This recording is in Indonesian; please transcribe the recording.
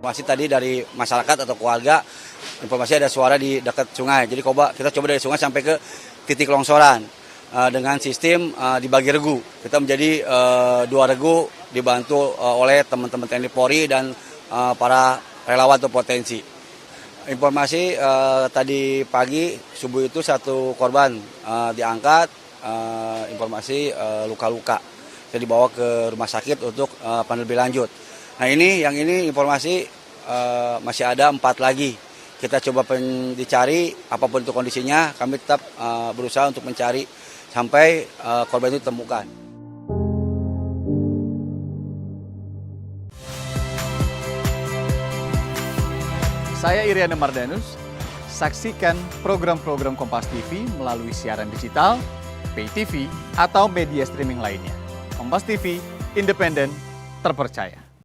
Informasi tadi dari masyarakat atau keluarga, informasi ada suara di dekat sungai. Jadi kita coba dari sungai sampai ke titik longsoran dengan sistem dibagi regu. Kita menjadi 2 regu dibantu oleh teman-teman TNI Polri dan para relawan atau potensi. Informasi tadi pagi subuh itu 1 korban diangkat, informasi luka-luka. Saya dibawa ke rumah sakit untuk penanganan lebih lanjut. Nah yang ini informasi masih ada 4 lagi. Kita coba dicari apapun itu kondisinya, kami tetap berusaha untuk mencari sampai korban itu ditemukan. Saya Iriana Mardanus, saksikan program-program Kompas TV melalui siaran digital, pay TV, atau media streaming lainnya. Kompas TV, independen, terpercaya.